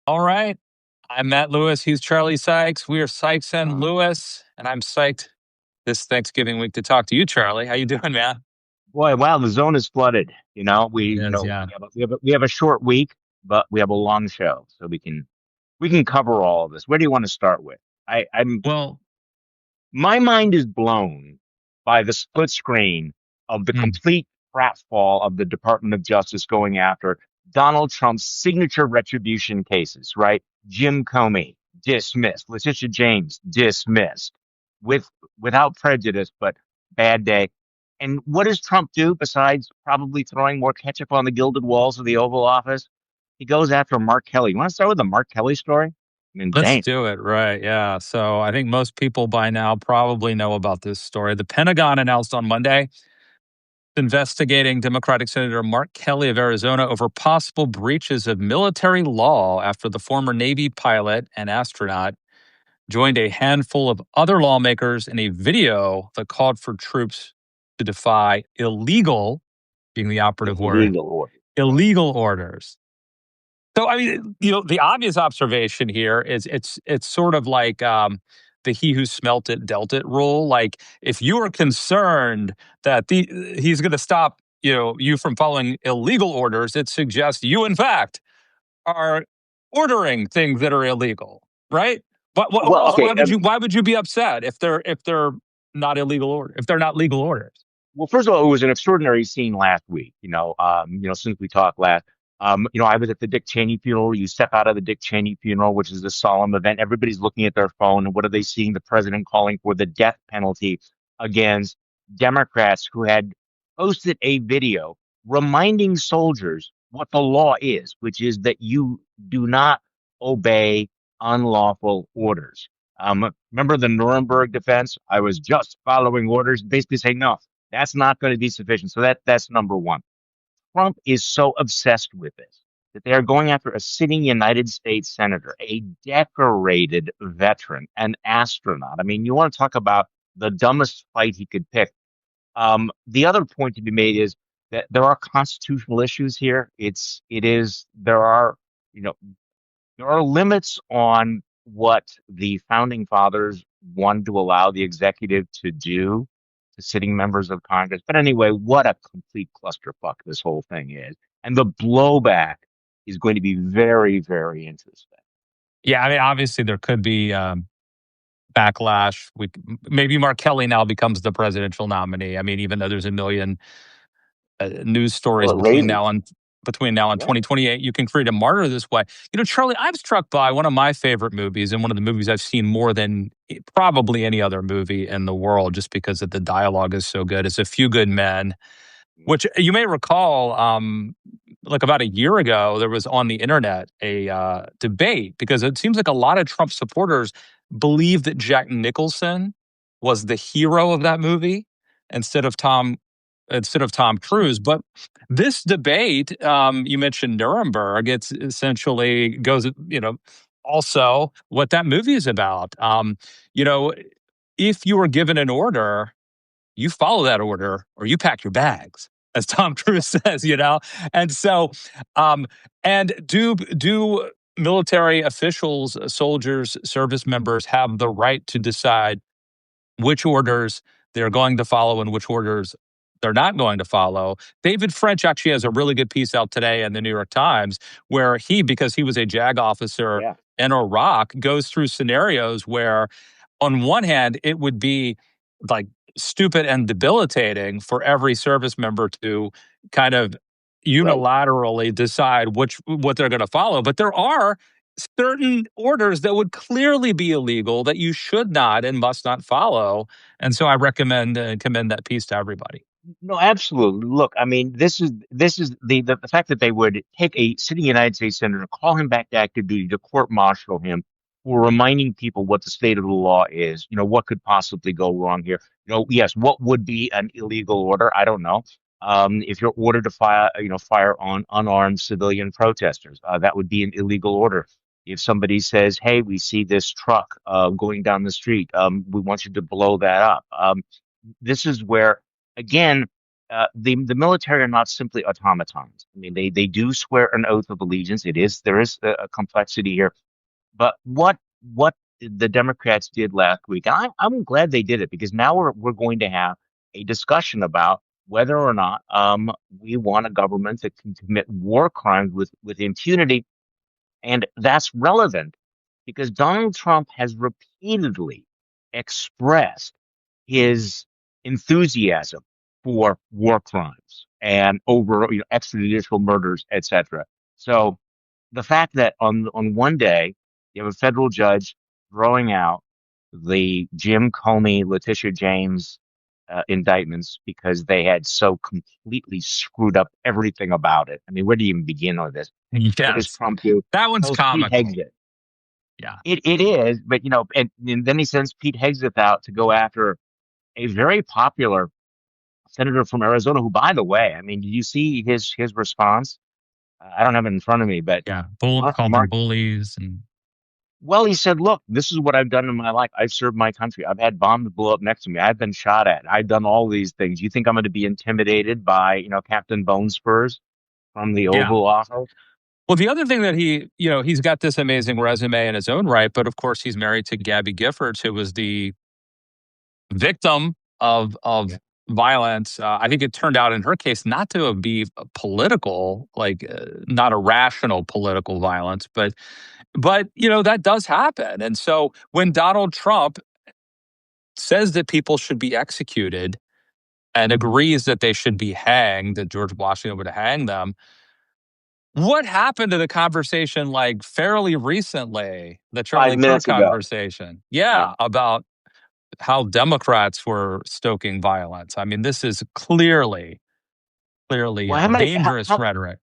All right. I'm Matt Lewis. He's Charlie Sykes. We are Sykes and Lewis, and I'm psyched this Thanksgiving week to talk to you, Charlie. How you doing, man? Boy, wow, the zone is flooded. It is, yeah. We have a short week, but we have a long show, so we can cover all of this. Where do you want to start with? I'm Well, My mind is blown by the split screen of the mm, complete pratfall of the Department of Justice going after Donald Trump's signature retribution cases, right? Jim Comey dismissed, Letitia James dismissed with without prejudice, but bad day. And what does Trump do besides probably throwing more ketchup on the gilded walls of the Oval Office? He goes after Mark Kelly. You want to start with the Mark Kelly story? I mean, let's damn. do it. Right. Yeah. So I think most people by now probably know about this story. The Pentagon announced on Monday investigating Democratic Senator Mark Kelly of Arizona over possible breaches of military law after the former Navy pilot and astronaut joined a handful of other lawmakers in a video that called for troops to defy illegal, being the operative word, Illegal order. illegal orders. So, I mean, the obvious observation here is it's sort of like the "he who smelt it dealt it" rule. Like, if you are concerned that he's going to stop you from following illegal orders, it suggests you, in fact, are ordering things that are illegal, right? But Well, okay. why would you be upset if they're not illegal order if they're not legal orders? Well, first of all, it was an extraordinary scene last week. Since we talked last, I was at the Dick Cheney funeral. You step out of the Dick Cheney funeral, which is a solemn event. Everybody's looking at their phone, and what are they seeing? The president calling for the death penalty against Democrats who had posted a video reminding soldiers what the law is, which is that you do not obey unlawful orders. Remember the Nuremberg defense? I was just following orders. Basically saying no, that's not going to be sufficient. So that's number one. Trump is so obsessed with this that they are going after a sitting United States senator, a decorated veteran, an astronaut. I mean, you want to talk about the dumbest fight he could pick. The other point to be made is that there are constitutional issues here. You know, there are limits on what the founding fathers wanted to allow the executive to do to sitting members of Congress. But anyway, what a complete clusterfuck this whole thing is. And the blowback is going to be very, very interesting. Yeah, I mean, obviously there could be backlash. Maybe Mark Kelly now becomes the presidential nominee. I mean, even though there's a million news stories Well, it raises. between now and Yeah. 2028, you can create a martyr this way. Charlie, I'm struck by one of my favorite movies and one of the movies I've seen more than probably any other movie in the world, just because the dialogue is so good. It's A Few Good Men, which you may recall, like about a year ago, there was on the internet a debate because it seems like a lot of Trump supporters believe that Jack Nicholson was the hero of that movie instead of Tom Tom Cruise. But this debate, you mentioned Nuremberg, it's essentially goes, also what that movie is about. You know, if you were given an order, you follow that order or you pack your bags, as Tom Cruise says. And so, and do military officials, soldiers, service members have the right to decide which orders they're going to follow and which orders they're not going to follow? David French actually has a really good piece out today in the New York Times where because he was a JAG officer Yeah. in Iraq, goes through scenarios where, on one hand, it would be like stupid and debilitating for every service member to kind of Right. unilaterally decide what they're going to follow. But there are certain orders that would clearly be illegal that you should not and must not follow. And so I recommend and commend that piece to everybody. No, absolutely. Look, I mean, this is the fact that they would take a sitting United States senator, call him back to active duty, to court martial him for reminding people what the state of the law is. What could possibly go wrong here? Yes, what would be an illegal order? I don't know. If you're ordered to fire on unarmed civilian protesters, that would be an illegal order. If somebody says, "Hey, we see this truck going down the street, we want you to blow that up," this is where, again, the military are not simply automatons. I mean, they do swear an oath of allegiance. There is a complexity here. But what the Democrats did last week, and I'm glad they did it because now we're going to have a discussion about whether or not we want a government that can commit war crimes with impunity, and that's relevant because Donald Trump has repeatedly expressed his enthusiasm for war crimes and over extrajudicial murders, etc. So the fact that on one day you have a federal judge throwing out the Jim Comey, Letitia James indictments because they had so completely screwed up everything about it. I mean, where do you even begin on this? What does Yes. Trump do? That one's Tells Pete comical. Hegseth. Yeah. It is, but and then he sends Pete Hegseth out to go after a very popular senator from Arizona, who, by the way, I mean, did you see his response? I don't have it in front of me, but Yeah. Called them Mark, bullies and well, he said, look, this is what I've done in my life. I've served my country. I've had bombs blow up next to me. I've been shot at. I've done all these things. You think I'm going to be intimidated by, Captain Bone Spurs from the yeah. Oval Office? Well, the other thing that he's got this amazing resume in his own right, but of course he's married to Gabby Giffords, who was the victim of Yeah. violence. I think it turned out in her case not to be political, like not a rational political violence, but that does happen. And so when Donald Trump says that people should be executed and agrees that they should be hanged, that George Washington would hang them, what happened to the conversation like fairly recently, the Five Charlie Kirk minutes ago. conversation? Yeah. Yeah, about how Democrats were stoking violence. This is clearly Well, how many, dangerous rhetoric.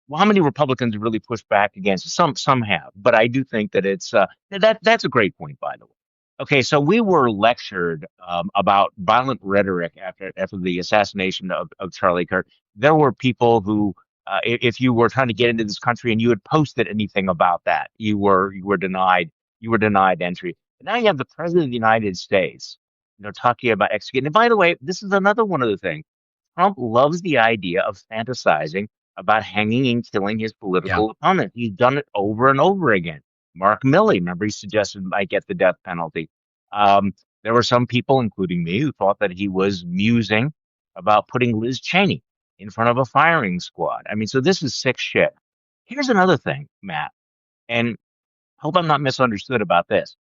well, how many Republicans have really pushed back against it? Some have, but I do think that it's that's a great point, by the way. Okay, so we were lectured about violent rhetoric after the assassination of Charlie Kirk. There were people who, if you were trying to get into this country and you had posted anything about that, you were denied entry. But now you have the president of the United States, talking about executing. And by the way, this is another one of the things. Trump loves the idea of fantasizing about hanging and killing his Yeah. political opponent. He's done it over and over again. Mark Milley, remember, he suggested might get the death penalty. There were some people, including me, who thought that he was musing about putting Liz Cheney in front of a firing squad. I mean, so this is sick shit. Here's another thing, Matt, and hope I'm not misunderstood about this.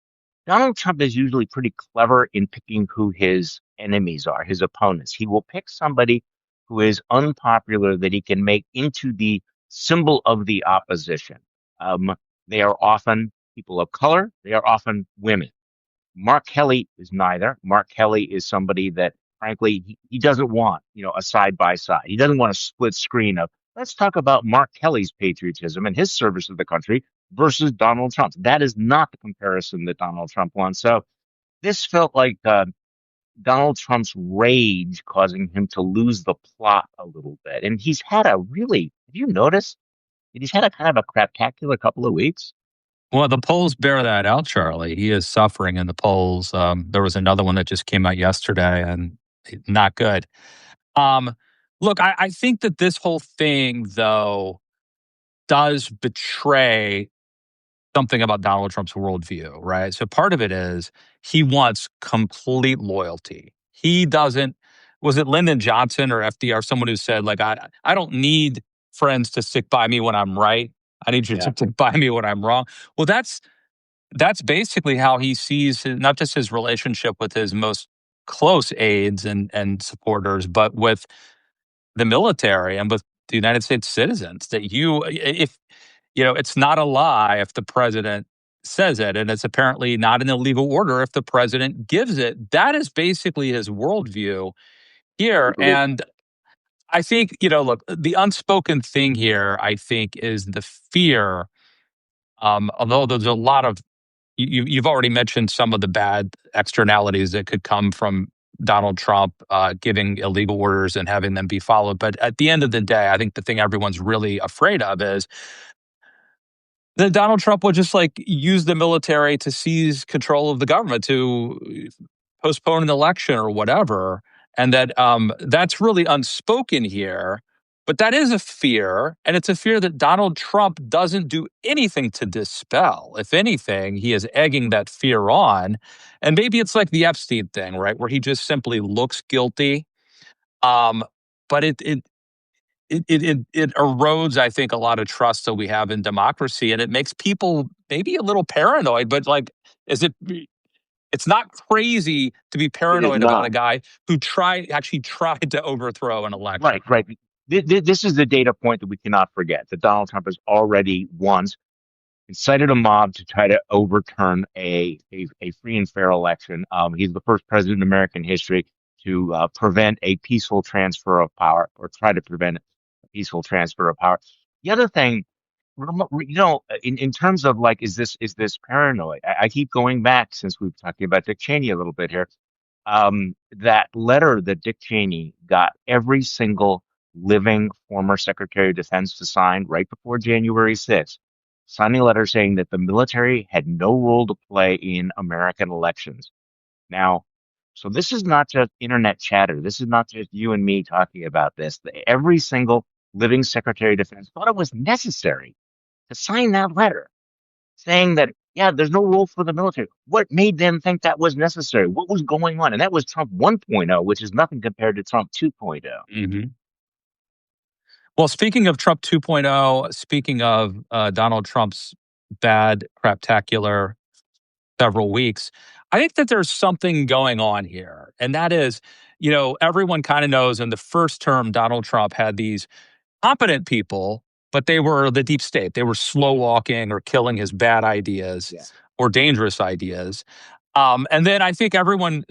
Donald Trump is usually pretty clever in picking who his enemies are, his opponents. He will pick somebody who is unpopular that he can make into the symbol of the opposition. Um, they are often people of color. They are often women. Mark Kelly is neither. Mark Kelly is somebody that, frankly, he doesn't want, a side by side. He doesn't want a split screen of, let's talk about Mark Kelly's patriotism and his service to the country versus Donald Trump. That is not the comparison that Donald Trump wants. So this felt like Donald Trump's rage causing him to lose the plot a little bit. And he's had have you noticed? He's had a kind of a craptacular couple of weeks. Well, the polls bear that out, Charlie. He is suffering in the polls. There was another one that just came out yesterday, and not good. Um, Look, I think that this whole thing, though, does betray something about Donald Trump's worldview, right? So part of it is he wants complete loyalty. He doesn't, was it Lyndon Johnson or FDR, someone who said, like, I don't need friends to stick by me when I'm right. I need you to Yeah. stick by me when I'm wrong. Well, that's basically how he sees not just his relationship with his most close aides and supporters, but with the military and with the United States citizens. That if it's not a lie if the president says it, and it's apparently not an illegal order if the president gives it. That is basically his worldview here. Agreed. And I think, look, the unspoken thing here, I think, is the fear. Although there's a lot of, you've already mentioned some of the bad externalities that could come from Donald Trump giving illegal orders and having them be followed. But at the end of the day, I think the thing everyone's really afraid of is that Donald Trump would just like use the military to seize control of the government, to postpone an election or whatever. and that that's really unspoken here. But that is a fear, and it's a fear that Donald Trump doesn't do anything to dispel. If anything, he is egging that fear on. And maybe it's like the Epstein thing, right, where he just simply looks guilty. Um, but it erodes, I think, a lot of trust that we have in democracy, and it makes people maybe a little paranoid. But like, is it? It's not crazy to be It is paranoid about a not. guy who actually tried to overthrow an election. Right, right. This is the data point that we cannot forget that Donald Trump has already once incited a mob to try to overturn a free and fair election. He's the first president in American history to prevent a peaceful transfer of power or try to prevent a peaceful transfer of power. The other thing, in terms of like, is this paranoid? I keep going back since we've talking about Dick Cheney a little bit here. That letter that Dick Cheney got every single living former Secretary of Defense to sign right before January 6th, signing a letter saying that the military had no role to play in American elections. Now, so this is not just internet chatter. This is not just you and me talking about this. Every single living Secretary of Defense thought it was necessary to sign that letter saying that, yeah, there's no role for the military. What made them think that was necessary? What was going on? And that was Trump 1.0, which is nothing compared to Trump 2.0. Hmm. Well, speaking of Trump 2.0, speaking of Donald Trump's bad, craptacular several weeks, I think that there's something going on here. And that is, everyone kind of knows in the first term, Donald Trump had these competent people, but they were the deep state. They were slow walking or killing his bad ideas Yeah. or dangerous ideas. And then I think everyone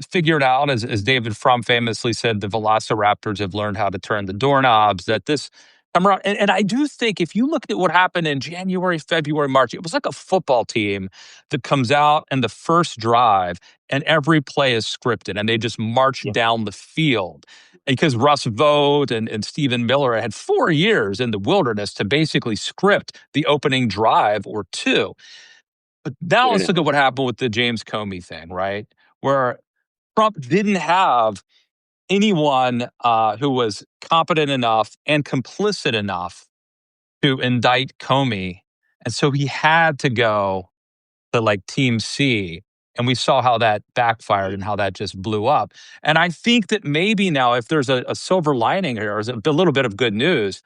figured out, as David Frum famously said, the velociraptors have learned how to turn the doorknobs, that this come around. And I do think if you look at what happened in January, February, March, it was like a football team that comes out and the first drive and every play is scripted and they just march Yeah. down the field. Because Russ Vought and Stephen Miller had 4 years in the wilderness to basically script the opening drive or two. But now let's look at what happened with the James Comey thing, right? Where Trump didn't have anyone who was competent enough and complicit enough to indict Comey. And so he had to go to like Team C. And we saw how that backfired and how that just blew up. And I think that maybe now, if there's a silver lining here, or a little bit of good news,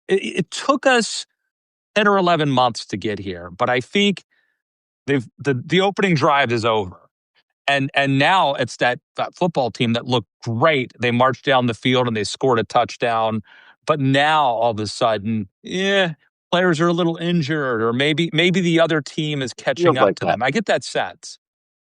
it took us 10 or 11 months to get here. But I think the opening drive is over. And now it's that football team that looked great. They marched down the field and they scored a touchdown. But now all of a sudden, players are a little injured, or maybe the other team is catching Feels up like to that. them. I get that sense.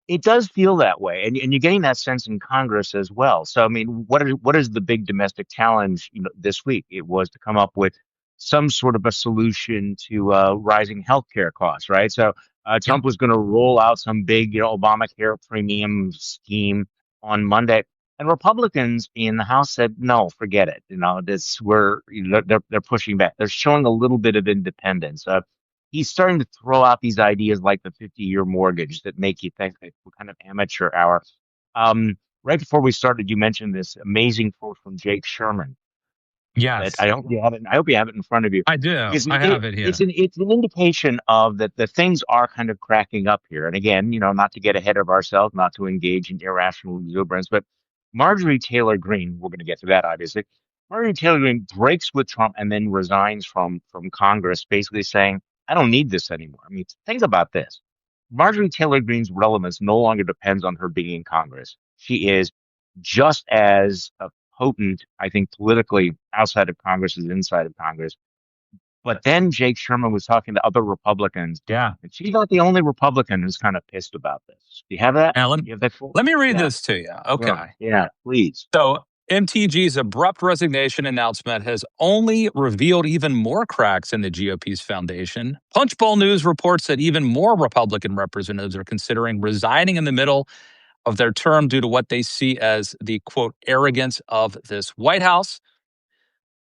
It does feel that way, and you're getting that sense in Congress as well. So, I mean, what is the big domestic challenge, this week? It was to come up with some sort of a solution to rising healthcare costs, right? So, Yep. Trump was going to roll out some big, Obamacare premium scheme on Monday, and Republicans in the House said, no, forget it. They're pushing back. They're showing a little bit of independence. He's starting to throw out these ideas like the 50-year mortgage that make you think like what kind of amateur hour. Right before we started, you mentioned this amazing quote from Jake Sherman that Yes, I hope you have it in front of you. I do. Because I have it here. it's an indication of that the things are kind of cracking up here. And again, not to get ahead of ourselves, not to engage in irrational exuberance, but Marjorie Taylor Greene, we're going to get to that obviously. Marjorie Taylor Greene breaks with Trump and then resigns from Congress, basically saying, I don't need this anymore. I mean, think about this. Marjorie Taylor Greene's relevance no longer depends on her being in Congress. She is just as potent, I think, politically outside of Congress as inside of Congress. But then Jake Sherman was talking to other Republicans, Yeah. and she's not the only Republican who's kind of pissed about this. Do you have that? Alan, You have that quote? let me read Yeah. this to you. Yeah. Okay. Yeah. Please. So MTG's abrupt resignation announcement has only revealed even more cracks in the GOP's foundation. Punchbowl News reports that even more Republican representatives are considering resigning in the middle of their term due to what they see as the, quote, arrogance of this White House.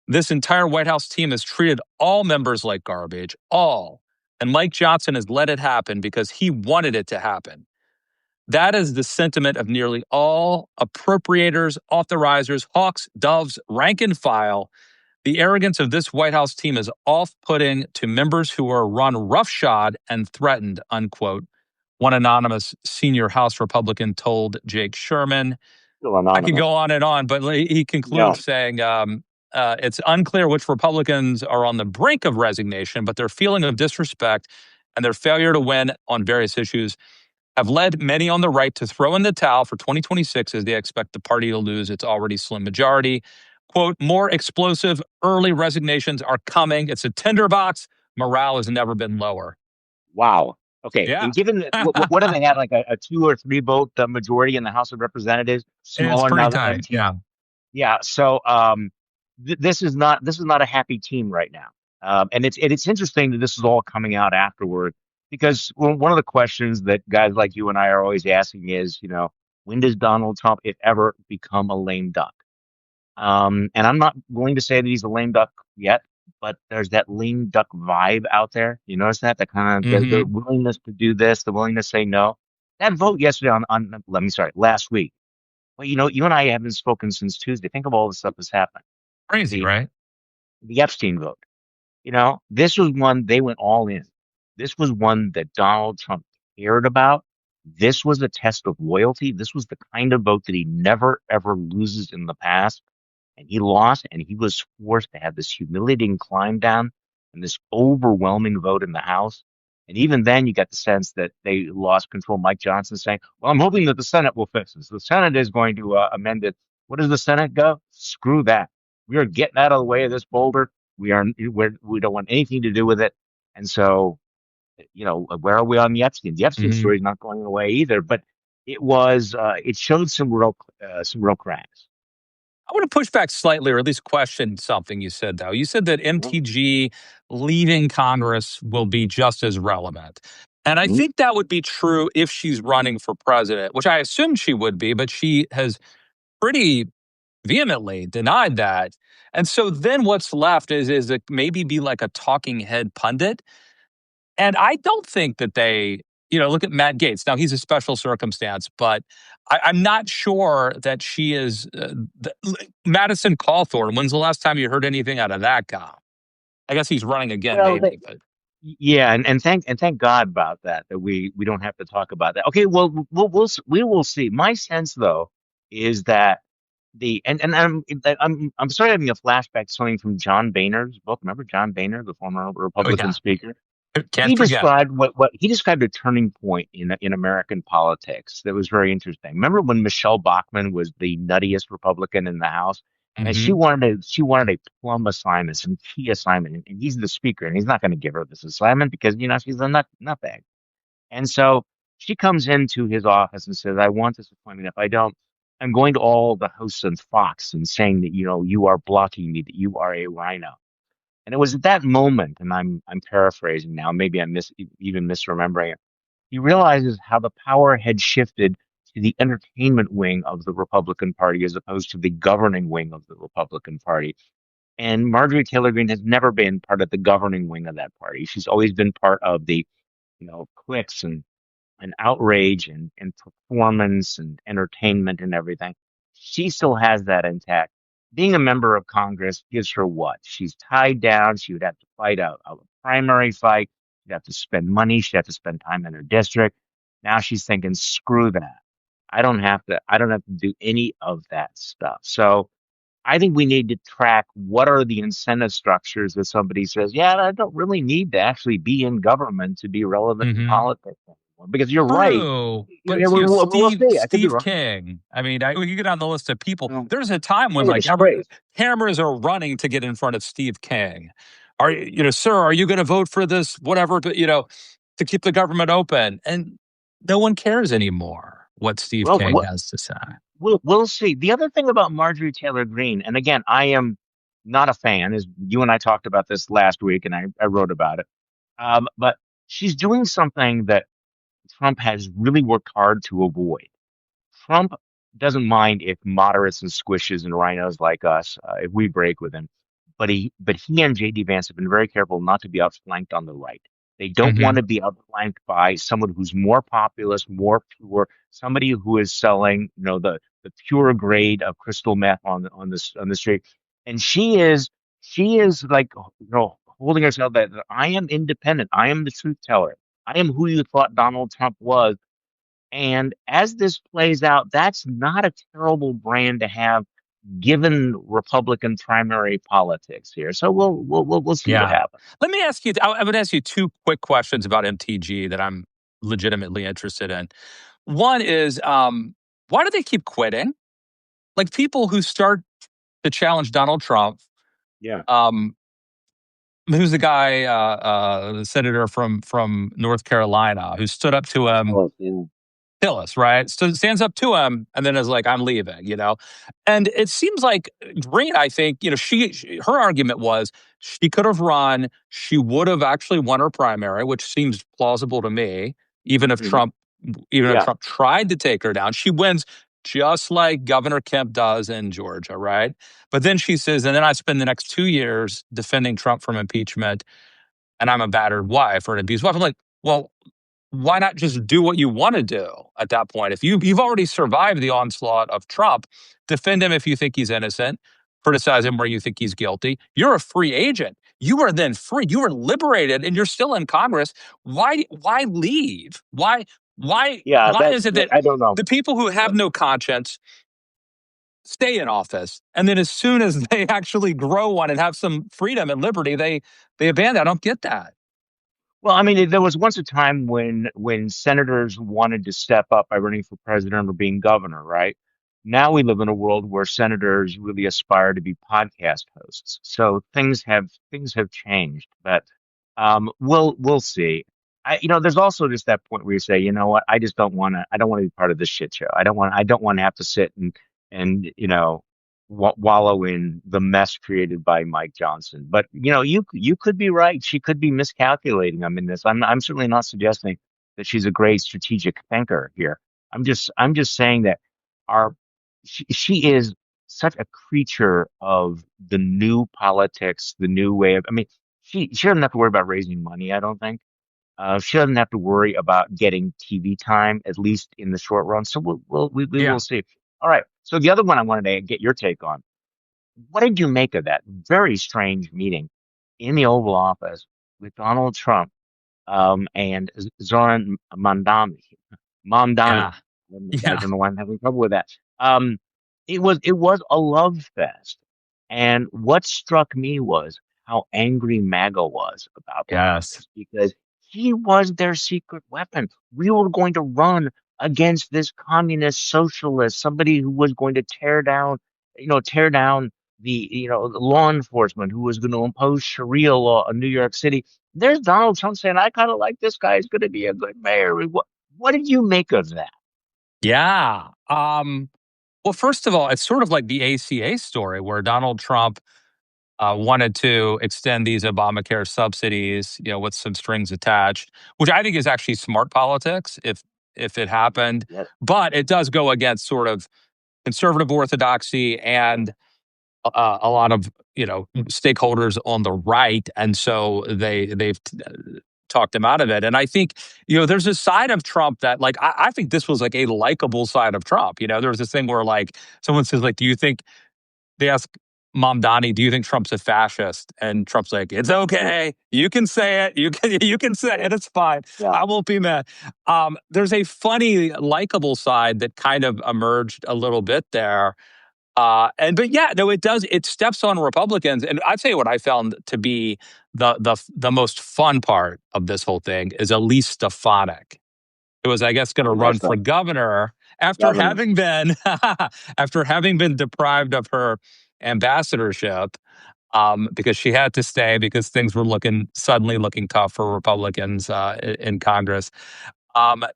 This entire White House team has treated all members like garbage, all. And Mike Johnson has let it happen because he wanted it to happen. That is the sentiment of nearly all appropriators, authorizers, hawks, doves, rank and file. The arrogance of this White House team is off-putting to members who are run roughshod and threatened, unquote. One anonymous senior House Republican told Jake Sherman. Still I could go anonymous. on and on, but he No. concludes saying it's unclear which Republicans are on the brink of resignation, but their feeling of disrespect and their failure to win on various issues have led many on the right to throw in the towel for 2026 as they expect the party to lose its already slim majority. Quote, more explosive early resignations are coming. It's a tinderbox. Morale has never been lower. Wow. Okay. Yeah. And given that, what do they have, like a 2 or 3 vote majority in the House of Representatives, It's smaller pretty now than tight. MT? Yeah. Yeah. So this is not a happy team right now. And it's interesting that this is all coming out afterward because one of the questions that guys like you and I are always asking is, when does Donald Trump, if ever, become a lame duck? And I'm not going to say that he's a lame duck yet, but there's that lame duck vibe out there. You notice that? The kind of the Hmm. willingness to do this, the willingness to say no. That vote yesterday last week. Well, you and I haven't spoken since Tuesday. Think of all the stuff that's happened. Crazy, The right? the Epstein vote. This was one they went all in. This was one that Donald Trump cared about. This was a test of loyalty. This was the kind of vote that he never ever loses in the past, and he lost, and he was forced to have this humiliating climb down and this overwhelming vote in the House. And even then, you got the sense that they lost control. Mike Johnson saying, "Well, I'm hoping that the Senate will fix this. The Senate is going to amend it." What does the Senate go? Screw that. We are getting out of the way of this boulder. We don't want anything to do with it. And so, where are we on the Epstein? The Epstein Hmm. story is not going away either. But it showed some real cracks. I want to push back slightly, or at least question something you said, though. You said that MTG leaving Congress will be just as relevant. And I Mhm. think that would be true if she's running for president, which I assume she would be, but she has pretty vehemently denied that. And so then what's left is it maybe be like a talking head pundit. And I don't think that look at Matt Gaetz. Now he's a special circumstance, but I'm not sure that she is. Madison Cawthorn, when's the last time you heard anything out of that guy? I guess he's running again, Well, maybe, but yeah, and thank God about that. That we don't have to talk about that. Okay, well, we will see. My sense though is that I'm sorry having a flashback to something from John Boehner's book. Remember John Boehner, the former oh Republican yeah, speaker? can't He forget. described what he described a turning point in American politics that was very interesting. Remember when Michelle Bachmann was the nuttiest Republican in the House, and Hmm. she wanted a plum assignment, some key assignment, and he's the speaker, and he's not going to give her this assignment because she's a nutbag. And so she comes into his office and says, "I want this appointment. If I don't, I'm going to all the hosts on Fox and saying that you are blocking me, that you are a rhino." And it was at that moment, and I'm paraphrasing now, maybe I'm even misremembering it. He realizes how the power had shifted to the entertainment wing of the Republican Party as opposed to the governing wing of the Republican Party. And Marjorie Taylor Greene has never been part of the governing wing of that party. She's always been part of the, cliques and outrage and performance and entertainment and everything. She still has that intact. Being a member of Congress gives her what? She's tied down. She would have to fight a primary fight. She'd have to spend money. She'd have to spend time in her district. Now she's thinking, screw that. I don't have to do any of that stuff. So I think we need to track what are the incentive structures that somebody says, yeah, I don't really need to actually be in government to be relevant in Hmm. politics anymore. Because you're right. True, Yeah, but we'll see. I could be Steve wrong. King. I mean, we could get on the list of people. No, There's a time when yeah, like disgrace. cameras are running to get in front of Steve King. Sir, are you going to vote for this? Whatever, but to keep the government open, and no one cares anymore what Steve Well, King has to say. we'll see. The other thing about Marjorie Taylor Greene, and again, I am not a fan, as you and I talked about this last week, and I wrote about it. But she's doing something that Trump has really worked hard to avoid. Trump doesn't mind if moderates and squishes and rhinos like us, if we break with him. But he and JD Vance have been very careful not to be outflanked on the right. They don't want Hmm. to be outflanked by someone who's more populist, more pure, somebody who is selling, the pure grade of crystal meth on the street. And she is like, holding herself that I am independent. I am the truth teller. I am who you thought Donald Trump was. And as this plays out, that's not a terrible brand to have given Republican primary politics here. So we'll see what Yeah. happens. Let me ask you, I would ask you two quick questions about MTG that I'm legitimately interested in. One is, why do they keep quitting? Like people who start to challenge Donald Trump, Yeah. um, who's the guy, the senator from North Carolina, who stood up to him, Oh, in, Hillis, right? So stands up to him and then is like, "I'm leaving." And it seems like Green, I think, her argument was she could have run, she would have actually won her primary, which seems plausible to me, even if mhm. Trump even if Yeah. Trump tried to take her down. She wins just like Governor Kemp does in Georgia, right? But then she says, and then I spend the next 2 years defending Trump from impeachment, and I'm a battered wife or an abused wife. I'm like, well, why not just do what you want to do at that point? If you've already survived the onslaught of Trump, defend him if you think he's innocent, criticize him where you think he's guilty. You're a free agent. You are then free. You are liberated, and you're still in Congress. Why leave? Yeah. Why is it that I don't know. the people who have no conscience stay in office, and then as soon as they actually grow one and have some freedom and liberty, they abandon? I don't get that. Well, I mean, there was once a time when senators wanted to step up by running for president or being governor, right? Now we live in a world where senators really aspire to be podcast hosts. So things have changed, but we'll see. There's also just that point where you say, you know what, I don't want to be part of this shit show. I don't want to have to sit and wallow in the mess created by Mike Johnson. But you could be right. She could be miscalculating. I mean, this. I'm certainly not suggesting that she's a great strategic thinker here. I'm just saying that our she is such a creature of the new politics, the new way of. I mean, she doesn't have to worry about raising money. I don't think. She doesn't have to worry about getting TV time, at least in the short run. So we will Yeah. see. All right. So the other one I wanted to get your take on. What did you make of that very strange meeting in the Oval Office with Donald Trump and Zoran Mamdani? Yeah. I Yeah. don't know why I'm having trouble with that. Um, it was a love fest, and what struck me was how angry MAGA was about all of Yes. this because he was their secret weapon. We were going to run against this communist socialist, somebody who was going to tear down the law enforcement, who was going to impose Sharia law in New York City. There's Donald Trump saying, "I kind of like this guy. He's going to be a good mayor." What did you make of that? Yeah. Well, first of all, it's sort of like the ACA story where Donald Trump wanted to extend these Obamacare subsidies, with some strings attached, which I think is actually smart politics if it happened. Yes. But it does go against sort of conservative orthodoxy and a lot of stakeholders on the right, and so they've talked him out of it. And I think there's a side of Trump that like I think this was like a likable side of Trump. There was this thing where like someone says like, do you think they ask Mom Donnie, do you think Trump's a fascist? And Trump's like, it's okay. You can say it. You can say it. It's fine. Yeah. I won't be mad. There's a funny, likable side that kind of emerged a little bit there. But yeah, no, it does. It steps on Republicans, and I'd say what I found to be the most fun part of this whole thing is Elise Stefanik, who was, I guess, going to Yeah. run for So governor after governor. having been after having been deprived of her ambassadorship because she had to stay because things were suddenly looking tough for Republicans in Congress.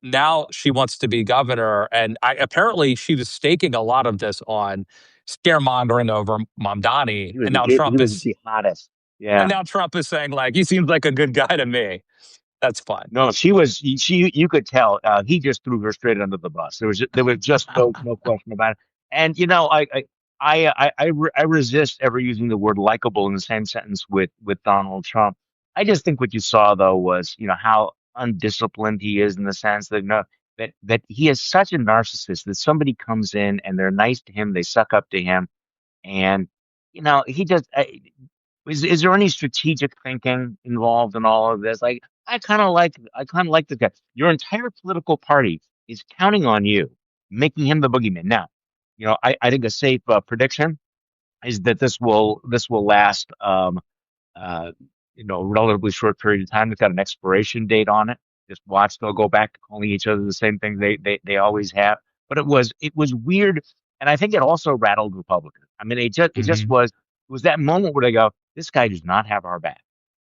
Now she wants to be governor, and apparently she was staking a lot of this on scaremongering over Mamdani, and now He Trump was is the hottest. and Yeah. now Trump is saying like he seems like a good guy to me. That's fun. No, you could tell he just threw her straight under the bus. There was just no question about it. And I resist ever using the word likable in the same sentence with Donald Trump. I just think what you saw though was, how undisciplined he is in the sense that, that he is such a narcissist that somebody comes in and they're nice to him, they suck up to him, and he just is there any strategic thinking involved in all of this? Like, I kind of like the guy. Your entire political party is counting on you, making him the boogeyman. Now, I think a safe prediction is that this will last. Uh, relatively short period of time. It's got an expiration date on it. Just watch, they'll go back to calling each other the same thing they always have. But it was weird, and I think it also rattled Republicans. I mean, it just Hmm. was that moment where they go, "This guy does not have our back."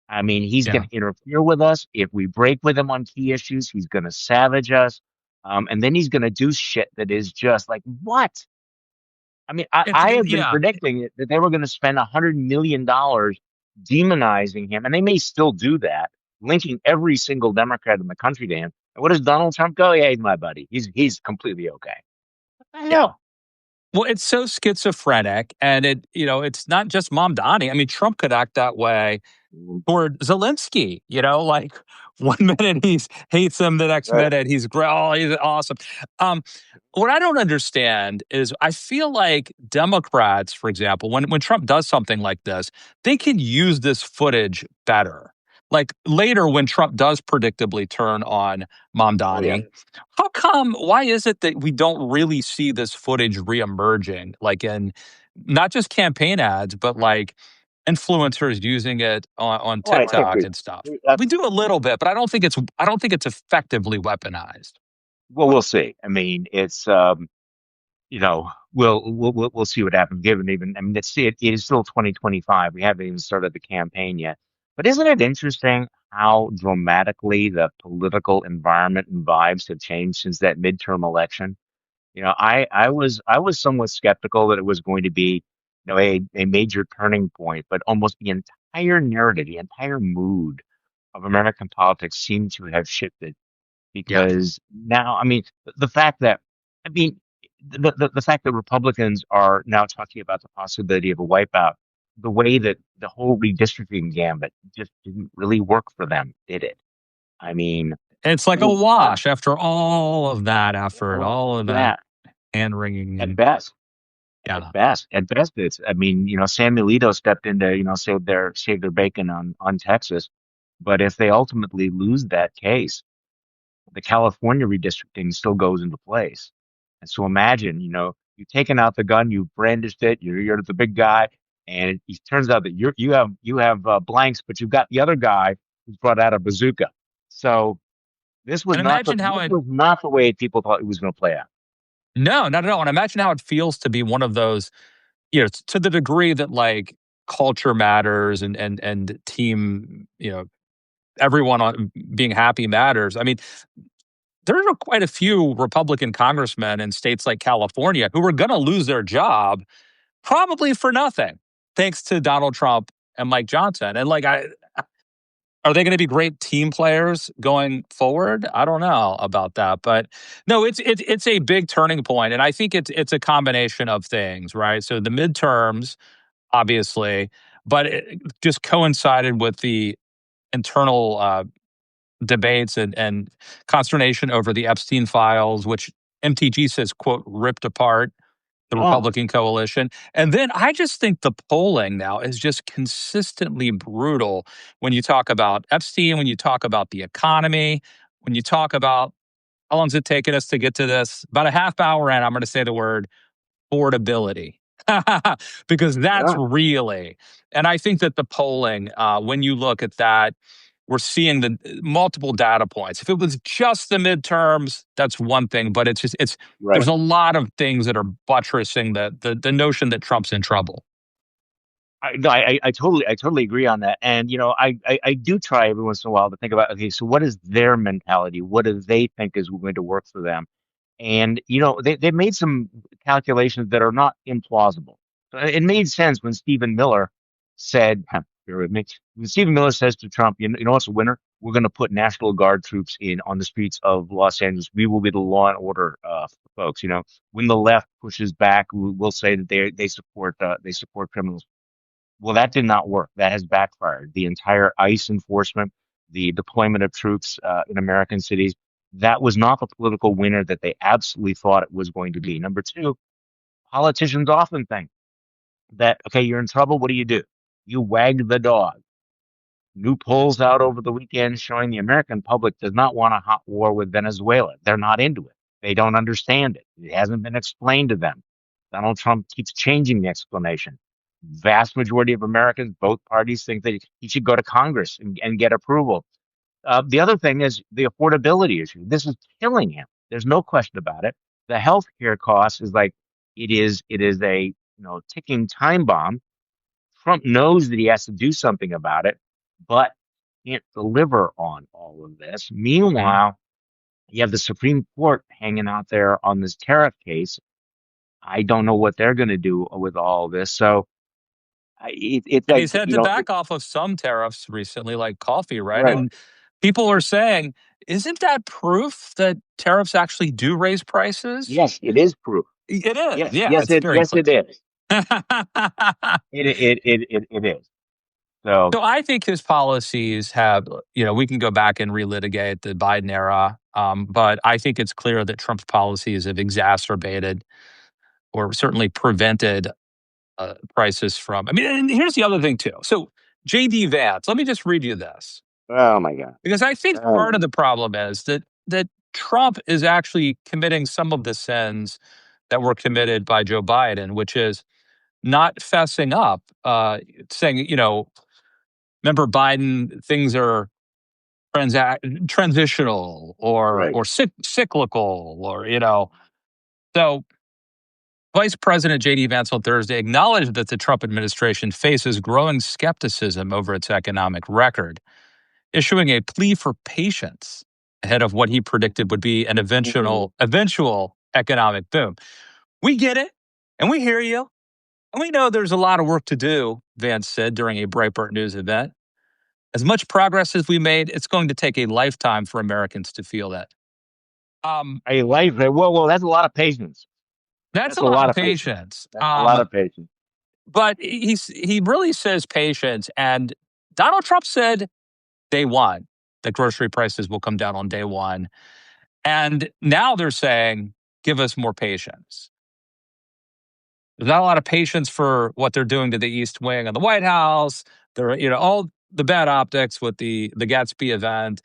I mean, he's going Yeah. to interfere with us if we break with him on key issues. He's going to savage us, and then he's going to do shit that is just like what? I mean, I have been Yeah. predicting it, that they were going to spend $100 million demonizing him, and they may still do that, linking every single Democrat in the country to him. And what does Donald Trump go? Yeah, he's my buddy. He's completely okay. What the Yeah. hell? Well, it's so schizophrenic, and it's not just Mom Donnie. I mean, Trump could act that way Mhm. toward Zelensky. Like one minute he hates him, the next Right. minute he's great. Oh, he's awesome. Um, what I don't understand is I feel like Democrats, for example, when Trump does something like this, they can use this footage better. Like later, when Trump does predictably turn on Oh yeah. Mamdani, how come? Why is it that we don't really see this footage reemerging, like in not just campaign ads, but like influencers using it on Oh, I think TikTok and stuff? We that's do a little bit, but I don't think it's effectively weaponized. well, we'll see. I mean, it's we'll see what happens. Given even, I mean, it is still 2025. We haven't even started the campaign yet. But isn't it interesting how dramatically the political environment and vibes have changed since that midterm election? I was somewhat skeptical that it was going to be, a major turning point, but almost the entire narrative, the entire mood of American politics seemed to have shifted Yeah. because now, I mean, the fact that, I mean, the fact that Republicans are now talking about the possibility of a wipeout, the way that the whole redistricting gambit just didn't really work for them, did it? I mean, It's like a what? wash after all of that effort, Well, all of that yeah, hand wringing at and best, yeah. it's. I mean, Sam Alito stepped in to, save their bacon on Texas, but if they ultimately lose that case, the California redistricting still goes into place. And so imagine, you've taken out the gun, you've brandished it, you're the big guy, and it turns out that you have blanks, but you've got the other guy who's brought out a bazooka. So this was And not the imagine how this it was not the way people thought it was going to play out. no, not at all. And imagine how it feels to be one of those, to the degree that like culture matters and team, everyone being happy matters. I mean, there are quite a few Republican congressmen in states like California who are going to lose their job probably for nothing, thanks to Donald Trump and Mike Johnson. And like, are they going to be great team players going forward? I don't know about that, but no, it's a big turning point, and I think it's a combination of things, right? So the midterms, obviously, but it just coincided with the internal debates and consternation over the Epstein files, which MTG says, "quote ripped apart." The Oh, Republican coalition. And then I just think the polling now is just consistently brutal when you talk about Epstein, when you talk about the economy, when you talk about how long has it taken us to get to this? About a half hour in, I'm going to say the word affordability. Because that's yeah, really, and I think that the polling, when you look at that, we're seeing the multiple data points. If it was just the midterms, that's one thing, but there's right. a lot of things that are buttressing the notion that Trump's in trouble. No, I totally agree on that. And I do try every once in a while to think about, okay, so what is their mentality? What do they think is going to work for them? And they made some calculations that are not implausible. So it made sense when Stephen Miller said, bear with me, when Stephen Miller says to Trump, what's a winner? We're going to put National Guard troops in on the streets of Los Angeles. We will be the law and order folks. When the left pushes back, we'll say that they support criminals. Well, that did not work. That has backfired. The entire ICE enforcement, the deployment of troops in American cities, that was not the political winner that they absolutely thought it was going to be. Number two, politicians often think that, okay, you're in trouble. What do? You wag the dog. New polls out over the weekend showing the American public does not want a hot war with Venezuela. They're not into it. They don't understand it. It hasn't been explained to them. Donald Trump keeps changing the explanation. Vast majority of Americans, both parties, think that he should go to Congress and get approval. The other thing is the affordability issue. This is killing him. There's no question about it. The healthcare cost is like it is a ticking time bomb. Trump knows that he has to do something about it, but can't deliver on all of this. Mhm. Meanwhile, you have the Supreme Court hanging out there on this tariff case. I don't know what they're going to do with all of this. So it's And like, he's had to back off of some tariffs recently, like coffee, right? right. And people are saying, isn't that proof that tariffs actually do raise prices? Yes, it is proof. It is. Yes, Yeah, it's very yes, clear. it is. It is. So, So I think his policies have, we can go back and relitigate the Biden era, but I think it's clear that Trump's policies have exacerbated or certainly prevented prices from. I mean, and here's the other thing too. So J.D. Vance, let me just read you this oh my God. because I think part of Um, the problem is that Trump is actually committing some of the sins that were committed by Joe Biden, which is not fessing up, saying, remember Biden, things are transitional or right. cyclical or so Vice President JD Vance on Thursday acknowledged that the Trump administration faces growing skepticism over its economic record, issuing a plea for patience ahead of what he predicted would be an Mhm. eventual economic boom. We get it and we hear you and we know there's a lot of work to do, Vance said during a Breitbart News event. As much progress as we made, it's going to take a lifetime for Americans to feel that. Um, A life. Whoa, that's a lot of patience. that's That's a a lot lot of of patience. patience. That's a lot of patience. But he really says patience. And Donald Trump said day one that grocery prices will come down on day one. And now they're saying, give us more patience. There's not a lot of patience for what they're doing to the East Wing of the White House. There, all the bad optics with the Gatsby event.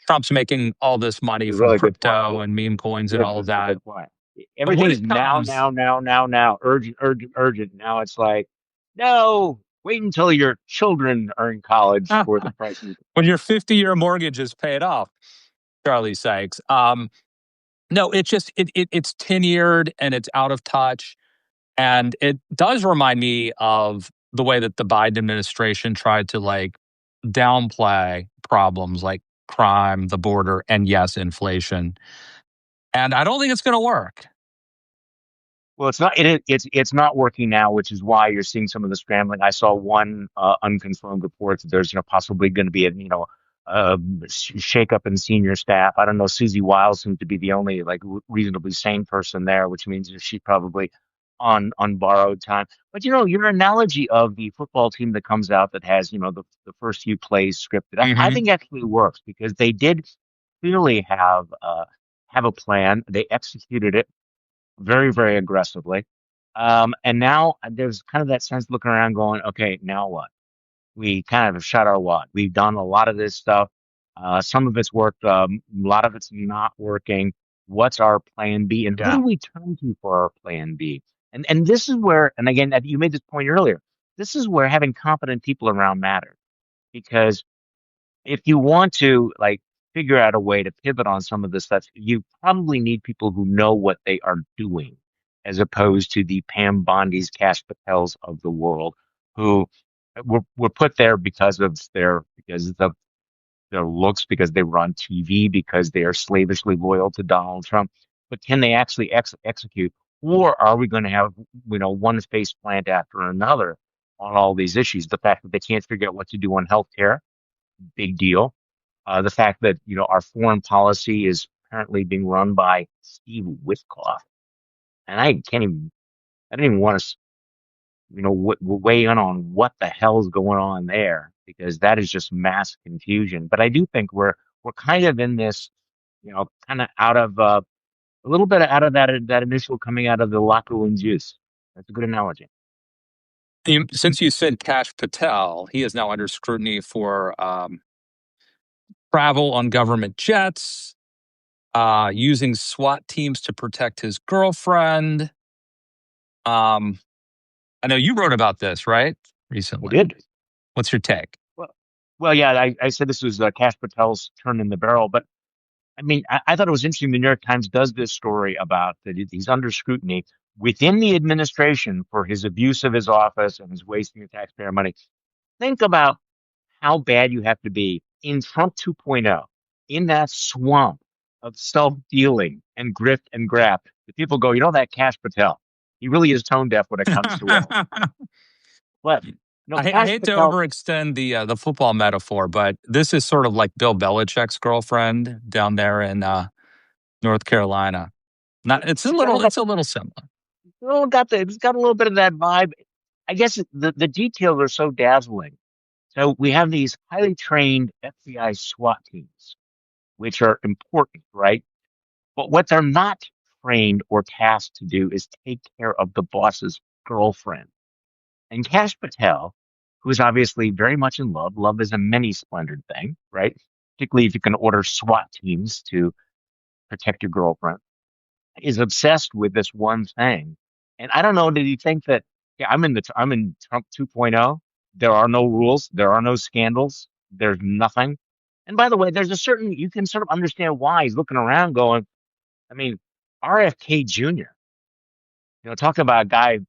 Trump's making all this money A from really good point. crypto and meme coins and Good, all of really that. good point. But when Everything's it now, comes, now, now, now, now, urgent, urgent, urgent. Now it's like, no, wait until your children are in college for the prices. when your 50-year mortgage is paid off, Charlie Sykes. No, it's tenured and it's out of touch. And it does remind me of the way that the Biden administration tried to downplay problems like crime, the border, and yes, inflation. And I don't think it's going to work. Well, it's not. It's not working now, which is why you're seeing some of the scrambling. I saw one unconfirmed report that there's possibly going to be a shakeup in senior staff. I don't know. Susie Wiles seems to be the only reasonably sane person there, which means that she's probably on borrowed time. But your analogy of the football team that comes out that has the first few plays scripted, I Hmm. think actually works because they did clearly have a plan. They executed it very, very aggressively. And now there's kind of that sense looking around going, okay, now what? We kind of have shot our wad. We've done a lot of this stuff. Some of it's worked. A lot of it's not working. What's our plan B? And who Yeah. do we turn to for our plan B? And this is where, and again, you made this point earlier. This is where having competent people around matters because if you want to figure out a way to pivot on some of this stuff, you probably need people who know what they are doing, as opposed to the Pam Bondis, Cash Patels of the world, who were put there because of their looks, because they were on TV, because they are slavishly loyal to Donald Trump. But can they actually execute, or are we going to have one face plant after another on all these issues? The fact that they can't figure out what to do on healthcare, big deal. The fact that our foreign policy is apparently being run by Steve Witkoff, and I don't even want to. weigh in on what the hell's going on there, because that is just mass confusion. But I do think we're kind of in this, kind of out of a little bit out of that initial coming out of the locker room juice. That's a good analogy. Since you said Kash Patel, he is now under scrutiny for travel on government jets, using SWAT teams to protect his girlfriend. Um, I know you wrote about this, right? I Recently. did. What's your take? Well, well, yeah, I said this was Cash Patel's turn in the barrel, but I mean, I thought it was interesting. The New York Times does this story about that he's under scrutiny within the administration for his abuse of his office and his wasting of taxpayer money. Think about how bad you have to be in Trump 2.0, in that swamp of self-dealing and grift and graft. The people go, that Cash Patel, he really is tone deaf when it comes to wealth. But I Cash hate to Patel, overextend the football metaphor, but this is sort of like Bill Belichick's girlfriend down there in North Carolina. Not it's kind of got it's a little similar. it's got a little bit of that vibe. I guess the details are so dazzling. So we have these highly trained FBI SWAT teams, which are important, right? But what they're not trained or tasked to do is take care of the boss's girlfriend. And Cash Patel, who is obviously very much in love, love is a many splendored thing, right? Particularly if you can order SWAT teams to protect your girlfriend, is obsessed with this one thing. And I don't know, did he think that, yeah, I'm in Trump 2.0. There are no rules, there are no scandals, there's nothing. And by the way, there's a certain, you can sort of understand why he's looking around going, I mean, RFK Jr., talking about a guy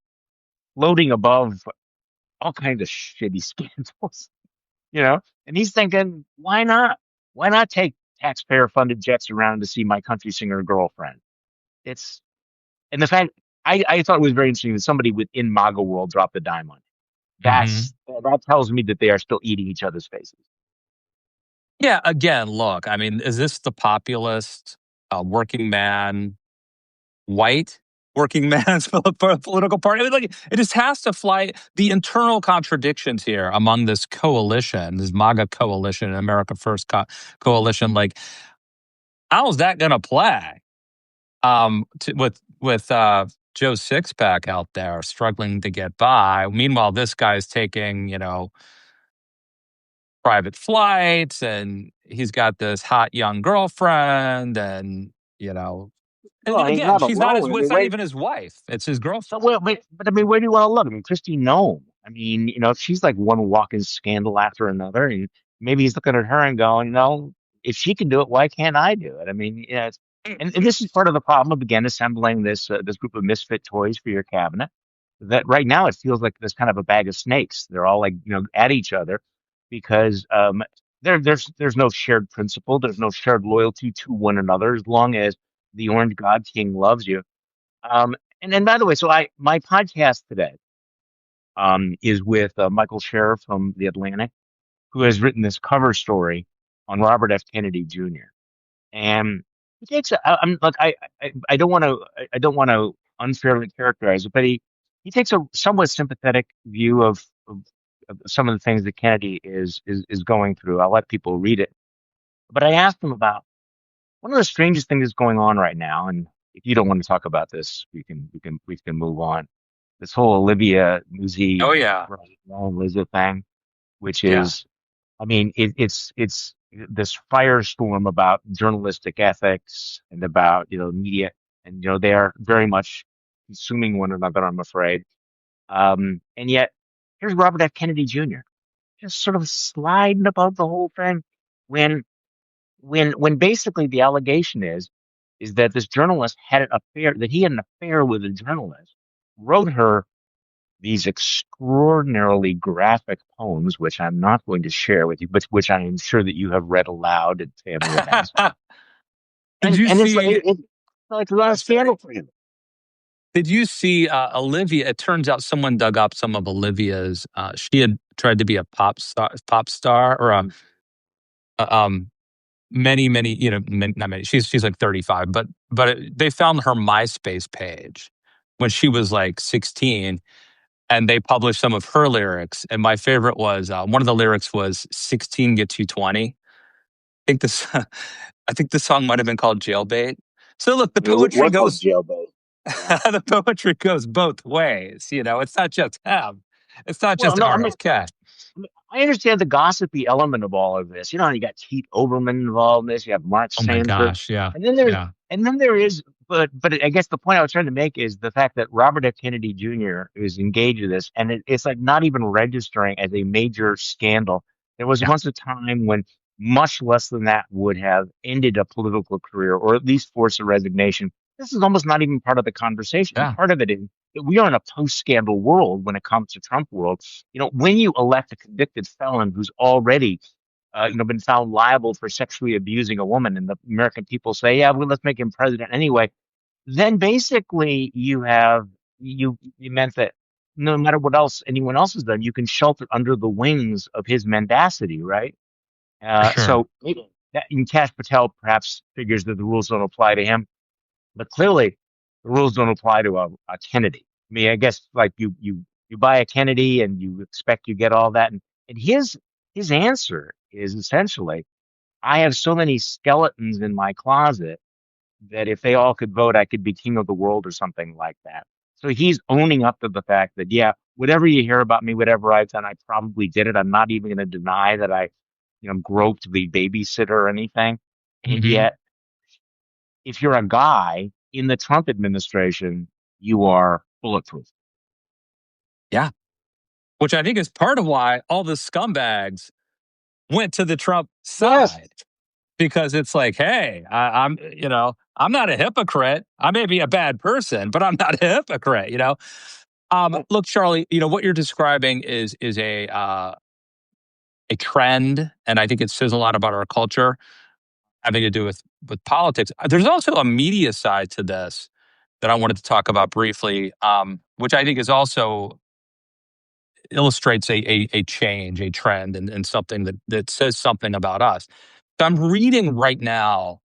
floating above all kinds of shitty scandals, and he's thinking, why not? Why not take taxpayer funded jets around to see my country singer girlfriend? It's, and the fact, I thought it was very interesting that somebody within MAGA world dropped a dime on it. Hmm. That tells me that they are still eating each other's faces. Yeah. Again, look. I mean, is this the populist, working man, white working man's political party? I mean, like, it just has to fly. The internal contradictions here among this coalition, this MAGA coalition, America First coalition, like, how's that going to play? With Joe Sixpack out there struggling to get by. Meanwhile, this guy's taking, private flights, and he's got this hot young girlfriend, and Well, he's again, not alone. I it's mean, not wait, even his wife; it's his but, girlfriend. but I mean, where do you want to look? I mean, Christine Nome. I mean, she's like one walking scandal after another, and maybe he's looking at her and going, if she can do it, why can't I do it? I mean, and this is part of the problem of again assembling this group of misfit toys for your cabinet. That right now it feels like there's kind of a bag of snakes. They're all like at each other because there's no shared principle. There's no shared loyalty to one another as long as the Orange God King loves you. And then, by the way, so my podcast today is with Michael Scherer from The Atlantic, who has written this cover story on Robert F. Kennedy Jr. And he takes I'm look, I don't want to unfairly characterize it, but he takes a somewhat sympathetic view of some of the things that Kennedy is going through. I'll let people read it, but I asked him about one of the strangest things that's going on right now, and if you don't want to talk about this, we can move on. This whole Olivia Newsy Oh yeah, Liza thing, which yeah. is, I mean, it's this firestorm about journalistic ethics and about media, and they are very much consuming one another. I'm afraid, and yet here's Robert F. Kennedy Jr. just sort of sliding above the whole thing when when basically the allegation is that this journalist had an affair, that he had an affair with a journalist, wrote her these extraordinarily graphic poems, which I'm not going to share with you, but which I am sure that you have read aloud at family events. Did you And it's see? like a lot of I'm sorry. scandal for him. Did you see Olivia? It turns out someone dug up some of Olivia's. She had tried to be a pop star, or um, many, not many. She's like 35, but they found her MySpace page when she was like 16, and they published some of her lyrics. And my favorite was one of the lyrics was 16 gets you 20. think this I think the song might have been called Jailbait. So look, the I mean, poetry what called goes jailbait? Yeah. the poetry goes both ways. It's not just him. It's not Well, just no, RFK. I understand the gossipy element of all of this. You got Keith Olbermann involved in this. You have Mark Oh my Sanford, gosh, yeah. and then there's Yeah. and then there is. But I guess the point I was trying to make is the fact that Robert F. Kennedy Jr. is engaged in this, and it's like not even registering as a major scandal. There was Yeah. once a time when much less than that would have ended a political career, or at least forced a resignation. This is almost not even part of the conversation. And Yeah. part of it is that we are in a post-scandal world when it comes to Trump world. When you elect a convicted felon who's already, been found liable for sexually abusing a woman, and the American people say, "Yeah, well, let's make him president anyway," then basically you meant that no matter what else anyone else has done, you can shelter under the wings of his mendacity, right? For sure. So and Cash Patel perhaps figures that the rules don't apply to him, but clearly the rules don't apply to a Kennedy. I mean, I guess like you buy a Kennedy and you expect you get all that, and his answer is essentially, I have so many skeletons in my closet that if they all could vote, I could be king of the world or something like that. So he's owning up to the fact that, yeah, whatever you hear about me, whatever I've done, I probably did it. I'm not even going to deny that I, groped the babysitter or anything. And Hmm. yet, if you're a guy in the Trump administration, you are bulletproof. Yeah. Which I think is part of why all the scumbags went to the Trump Yes. side. Because it's like, hey, I'm not a hypocrite. I may be a bad person, but I'm not a hypocrite. Look, Charlie, what you're describing is a trend, and I think it says a lot about our culture having to do with politics. There's also a media side to this that I wanted to talk about briefly, which I think is also illustrates a change, a trend, and something that says something about us. So I'm reading right now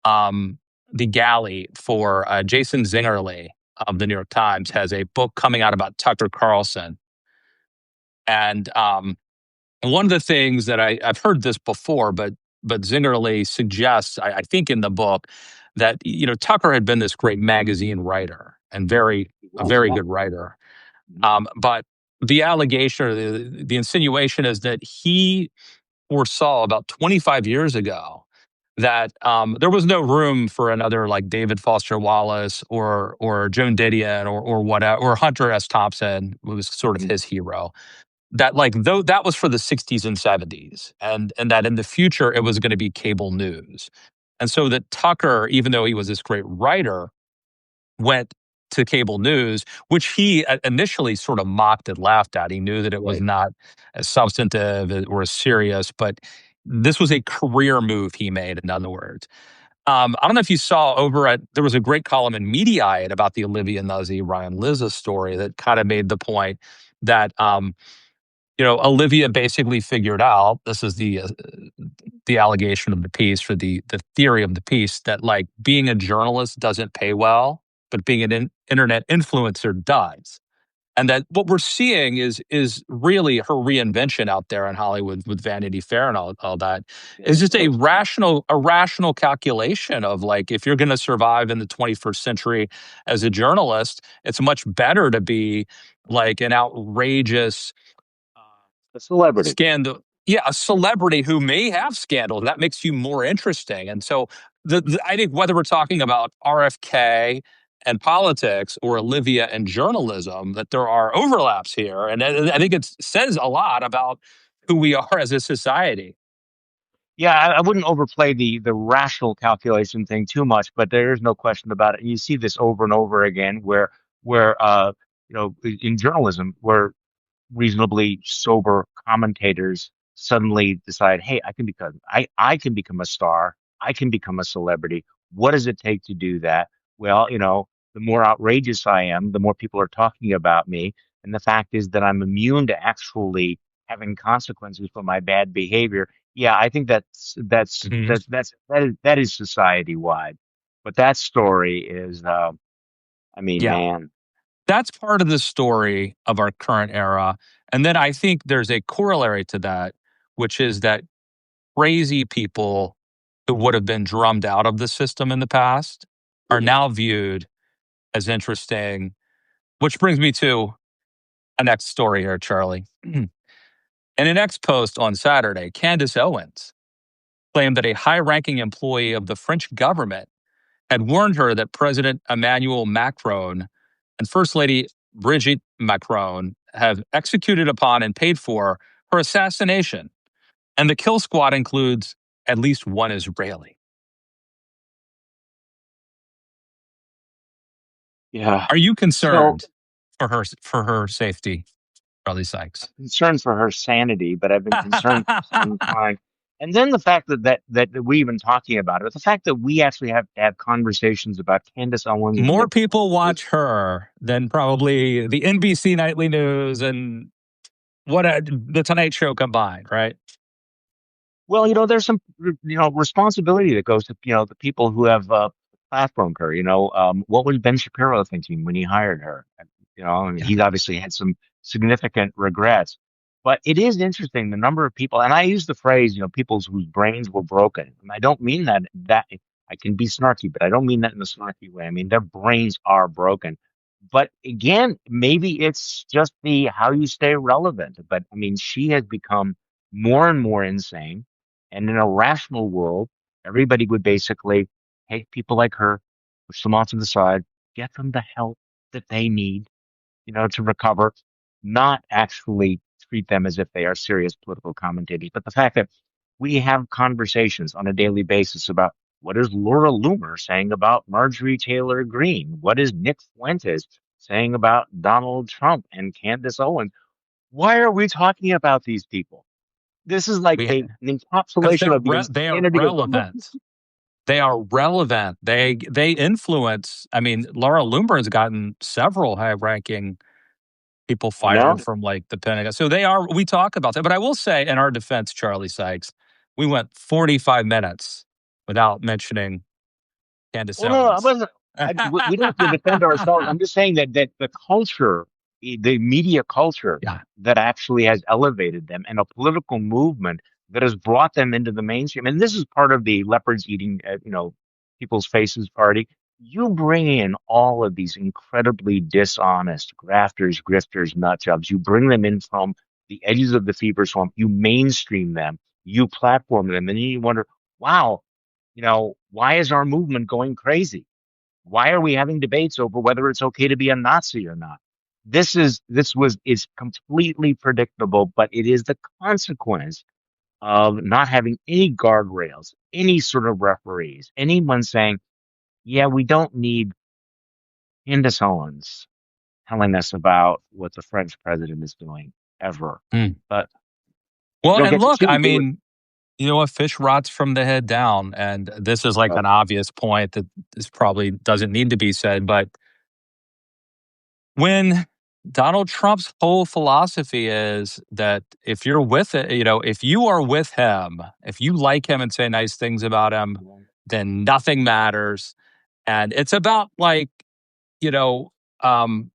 the galley for Jason Zingerle of the New York Times has a book coming out about Tucker Carlson. And one of the things that I've heard this before, but Zingerle suggests, I think in the book, that Tucker had been this great magazine writer and a Was, very yeah. good writer. But the allegation or the insinuation is that he foresaw about 25 years ago that there was no room for another like David Foster Wallace or Joan Didion or whatever, or Hunter S. Thompson was sort of Mhm. his hero. That like though that was for the 60s and 70s, and that in the future it was going to be cable news. And so that Tucker, even though he was this great writer, went to cable news, which he initially sort of mocked and laughed at. He knew that it was Right. not as substantive or as serious, but this was a career move he made, in other words. I don't know if you saw there was a great column in Mediaite about the Olivia Nuzzi, Ryan Lizza story that kind of made the point that, Olivia basically figured out, this is the allegation of the piece, or the theory of the piece, that like being a journalist doesn't pay well, but being an internet influencer does. And that what we're seeing is really her reinvention out there in Hollywood with Vanity Fair and all that Yes, is just it is. a rational calculation of like, if you're going to survive in the 21st century as a journalist, it's much better to be like an outrageous A celebrity. scandal. Yeah, a celebrity who may have scandal. That makes you more interesting. And so I think whether we're talking about RFK and politics or Olivia and journalism, that there are overlaps here. And I think it says a lot about who we are as a society. Yeah, I wouldn't overplay the rational calculation thing too much, but there is no question about it. You see this over and over again, where in journalism, where reasonably sober commentators suddenly decide, hey, I can become a star, I can become a celebrity. What does it take to do that? Well, the more outrageous I am, the more people are talking about me. And the fact is that I'm immune to actually having consequences for my bad behavior. Yeah, I think Mhm. that is society wide. But that story is, I mean, Yeah. man. that's part of the story of our current era. And then I think there's a corollary to that, which is that crazy people who would have been drummed out of the system in the past are now viewed as interesting, which brings me to a next story here, Charlie. In an X post on Saturday, Candace Owens claimed that a high ranking employee of the French government had warned her that President Emmanuel Macron and First Lady Brigitte Macron have executed upon and paid for her assassination. And the kill squad includes at least one Israeli. Yeah. Are you So concerned for her safety, Charlie Sykes? I'm concerned for her sanity, but I've been concerned for some time. And then the fact that we even talking about it, the fact that we actually have to have conversations about Candace Owens and More the people this watch her than probably the NBC Nightly News and the Tonight Show combined, right? well, there's some responsibility that goes to the people who have platformed her. What was Ben Shapiro thinking when he hired her? And Yeah. he's obviously had some significant regrets. But it is interesting the number of people, and I use the phrase, people whose brains were broken. And I don't mean that I can be snarky, but I don't mean that in a snarky way. I mean their brains are broken. But again, maybe it's just the how you stay relevant. But I mean, she has become more and more insane. And in a rational world, everybody would basically take people like her, push them off to the side, get them the help that they need, to recover, not actually treat them as if they are serious political commentators. But the fact that we have conversations on a daily basis about what is Laura Loomer saying about Marjorie Taylor Greene? What is Nick Fuentes saying about Donald Trump and Candace Owens? Why are we talking about these people? This is like We an because encapsulation of the they are insanity of the. relevant. They are relevant. They influence. I mean, Laura Loomer has gotten several high ranking people I know. fired from like the Pentagon. So they are. We talk about that, but I will say, in our defense, Charlie Sykes, we went 45 minutes without mentioning Candace Well, no, I Owens. wasn't. We don't have to defend ourselves. I'm just saying that the culture, the media culture Yeah. that actually has elevated them, and a political movement that has brought them into the mainstream. And this is part of the leopards eating, people's faces party. You bring in all of these incredibly dishonest grafters, grifters, nut jobs. You bring them in from the edges of the fever swamp. You mainstream them. You platform them, and then you wonder, wow, why is our movement going crazy? Why are we having debates over whether it's okay to be a Nazi or not? Is completely predictable, but it is the consequence of not having any guardrails, any sort of referees, anyone saying, yeah, we don't need Candace Owens telling us about what the French president is doing ever. Mm. But we Well, don't and get to look, see I do it. mean, a fish rots from the head down, and this is like Right. an obvious point that this probably doesn't need to be said, but when Donald Trump's whole philosophy is that if you're with it, if you are with him, if you like him and say nice things about him, then nothing matters. And it's about like, you know, um,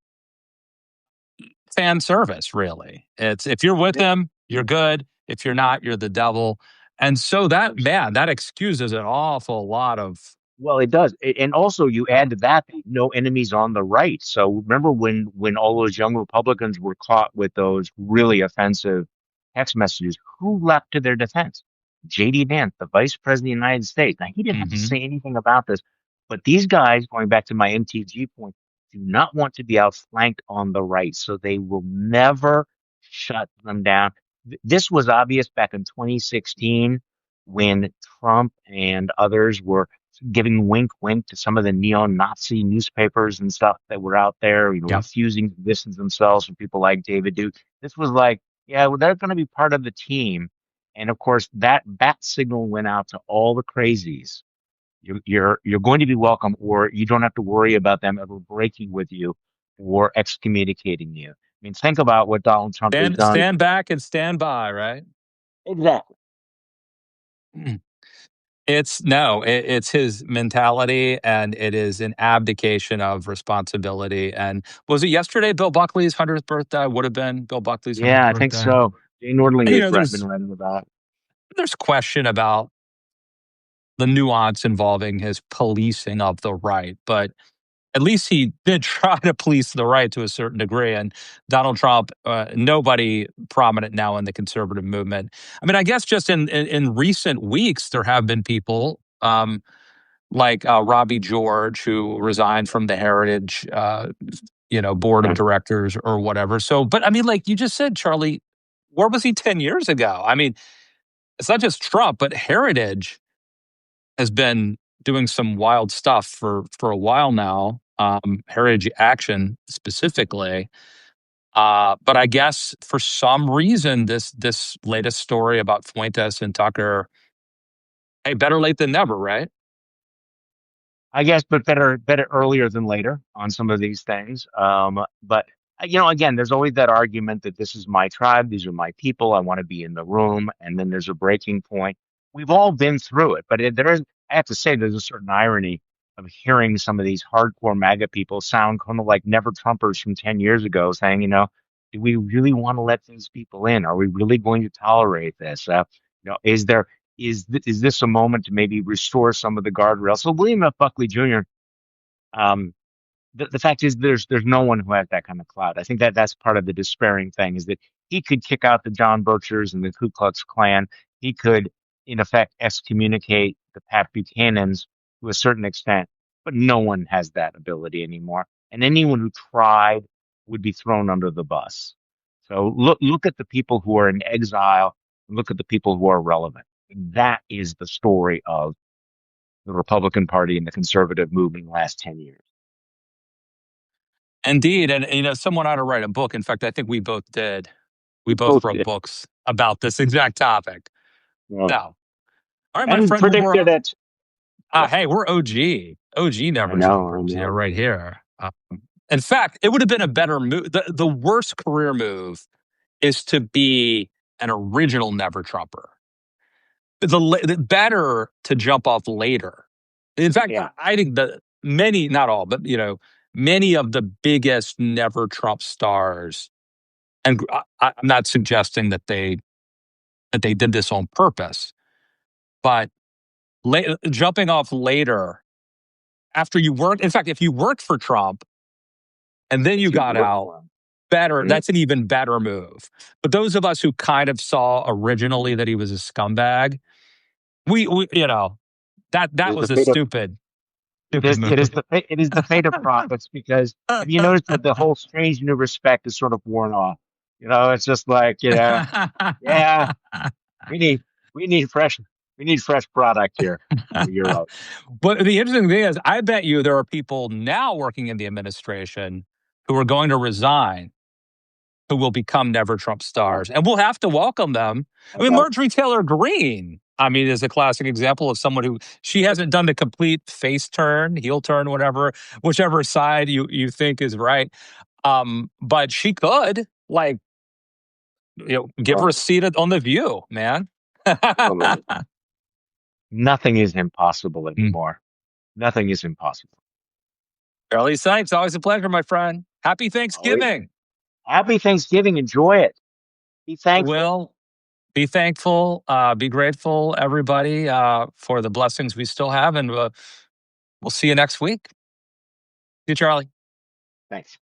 fan service, really. It's if you're with him, you're good. If you're not, you're the devil. And so that excuses an awful lot of Well, it does. And also you add to that, no enemies on the right. So remember when all those young Republicans were caught with those really offensive text messages, who leapt to their defense? JD Vance, the Vice President of the United States. Now he didn't have to Mhm. say anything about this, but these guys, going back to my MTG point, do not want to be outflanked on the right. So they will never shut them down. This was obvious back in 2016 when Trump and others were giving wink wink to some of the neo-Nazi newspapers and stuff that were out there, Yep. refusing to distance themselves from people like David Duke. This was like, yeah, well, they're going to be part of the team. And of course, that bat signal went out to all the crazies. You're going to be welcome, or you don't have to worry about them ever breaking with you or excommunicating you. I mean, think about what Donald Trump has done. Stand back and stand by, right? Exactly. It's no, it's his mentality, and it is an abdication of responsibility. And was it yesterday Bill Buckley's 100th birthday? Would have been Bill Buckley's 100th Yeah, I think birthday. so. Jay Nordling And, has been writing about. there's question about the nuance involving his policing of the right, but at least he did try to police the right to a certain degree. And Donald Trump, nobody prominent now in the conservative movement. I mean, I guess just in recent weeks, there have been people like Robbie George, who resigned from the Heritage, board of Yeah. directors or whatever. So, but I mean, like you just said, Charlie, where was he 10 years ago? I mean, it's not just Trump, but Heritage has been doing some wild stuff for a while now. Heritage Action specifically. But I guess for some reason, this latest story about Fuentes and Tucker, hey, better late than never, right? I guess, but better earlier than later on some of these things. But again, there's always that argument that this is my tribe, these are my people, I want to be in the room, and then there's a breaking point. We've all been through it, but there is, I have to say, there's a certain irony of hearing some of these hardcore MAGA people sound kind of like never Trumpers from 10 years ago, saying, do we really want to let these people in? Are we really going to tolerate this? Is this a moment to maybe restore some of the guardrails? So William F. Buckley Jr. Um, the fact is, there's no one who has that kind of clout. I think that's part of the despairing thing, is that he could kick out the John Birchers and the Ku Klux Klan. He could, in effect, excommunicate the Pat Buchanans to a certain extent, but no one has that ability anymore. And anyone who tried would be thrown under the bus. So look at the people who are in exile, and look at the people who are relevant. That is the story of the Republican Party and the conservative movement in the last 10 years. Indeed, and someone ought to write a book. In fact, I think we both did. We We both both wrote did. books about this exact topic. Yeah. Now, all right, my And friend, predicted it. Yeah, hey, we're OG I never know, I Trumpers, know. right here. In fact, it would have been a better move. The worst career move is to be an original never Trumper. The better to jump off later. In fact, Yeah. I think that many, not all, but many of the biggest never Trump stars, and I'm not suggesting that they did this on purpose, but jumping off later after you worked. In fact, if you worked for Trump and then If you you got work out, for them. better. Mhm. That's an even better move. But those of us who kind of saw originally that he was a scumbag, we It that is the was a fate of it stupid is move. it is the fate it is the fate of prophets, because have you noticed that the whole strange new respect is sort of worn off? It's just like, yeah, we need we need fresh we need fresh product here for Euro. But the interesting thing is, I bet you there are people now working in the administration who are going to resign, who will become never Trump Yeah, stars, and we'll have to welcome them. I no mean, doubt. Marjorie Taylor Greene, I mean, is a classic example of someone who she hasn't done the complete face turn, heel turn, whatever, whichever side you think is right. But she could, like, give her a Well, seat on the View, man. oh man, nothing is impossible Mm. anymore. Nothing is impossible. Charlie Sykes, always a pleasure, my friend. Happy Always. Thanksgiving. Happy Thanksgiving. Enjoy it. Be thankful. Will be thankful, be grateful, everybody, for the blessings we still have, and we'll see you next week. See you, Charlie. Thanks.